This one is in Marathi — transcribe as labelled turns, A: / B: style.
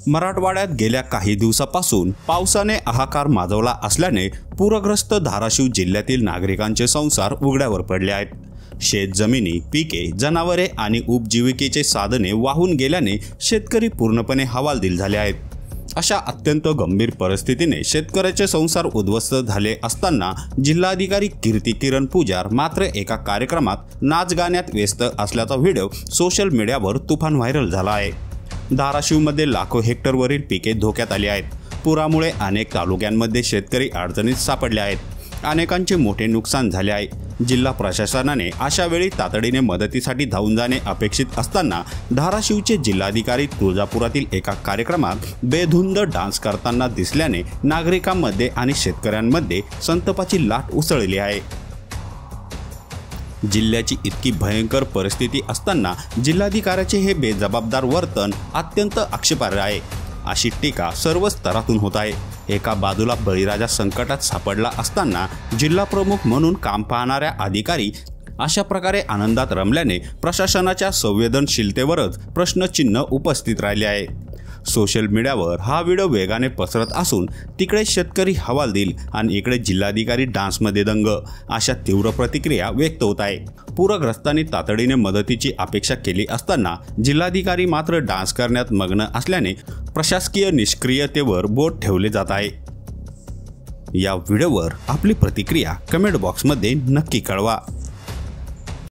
A: मराठवाड्यात गेल्या काही दिवसापासून पावसाने हाहाकार माजवला असल्याने पूरग्रस्त धाराशिव जिल्ह्यातील नागरिकांचे संसार उघड्यावर पडले आहेत। शेतजमिनी, पिके, जनावरे आणि उपजीविकेचे साधने वाहून गेल्याने शेतकरी पूर्णपणे हवालदिल झाले आहेत। अशा अत्यंत गंभीर परिस्थितीने शेतकऱ्याचे संसार उद्ध्वस्त झाले असताना जिल्हाधिकारी कीर्ती किरण पुजार मात्र एका कार्यक्रमात नाच गाण्यात व्यस्त असल्याचा व्हिडिओ सोशल मीडियावर तुफान व्हायरल झाला आहे। धाराशिवमध्ये लाखो हेक्टरवरील पिके धोक्यात आली आहेत। पुरामुळे अनेक तालुक्यांमध्ये शेतकरी अडचणीत सापडले आहेत। अनेकांचे मोठे नुकसान झाले आहे। जिल्हा प्रशासनाने अशा वेळी तातडीने मदतीसाठी धावून जाणे अपेक्षित असताना धाराशिवचे जिल्हाधिकारी तुळजापुरातील एका कार्यक्रमात बेधुंद डान्स करताना दिसल्याने नागरिकांमध्ये आणि शेतकऱ्यांमध्ये संतापाची लाट उसळली आहे। जिल्ह्याची इतकी भयंकर परिस्थिती असताना जिल्हाधिकाऱ्याचे हे बेजबाबदार वर्तन अत्यंत आक्षेपार्ह आहे, अशी टीका सर्व स्तरातून होत आहे। एका बाजूला बळीराजा संकटात सापडला असताना जिल्हा प्रमुख म्हणून काम पाहणाऱ्या अधिकारी अशा प्रकारे आनंदात रमल्याने प्रशासनाच्या संवेदनशीलतेवरच प्रश्नचिन्ह उपस्थित राहिले आहे। सोशल मीडियावर हा व्हिडिओ वेगाने पसरत असून तिकडे शेतकरी हवालदिल आणि इकडे जिल्हाधिकारी डान्समध्ये दंग अशा तीव्र प्रतिक्रिया व्यक्त होत आहे। पूरग्रस्तांनी तातडीने मदतीची अपेक्षा केली असताना जिल्हाधिकारी मात्र डान्स करण्यात मग्न असल्याने प्रशासकीय निष्क्रियतेवर बोट ठेवले जात आहे। या व्हिडिओवर आपली प्रतिक्रिया कमेंट बॉक्समध्ये नक्की कळवा।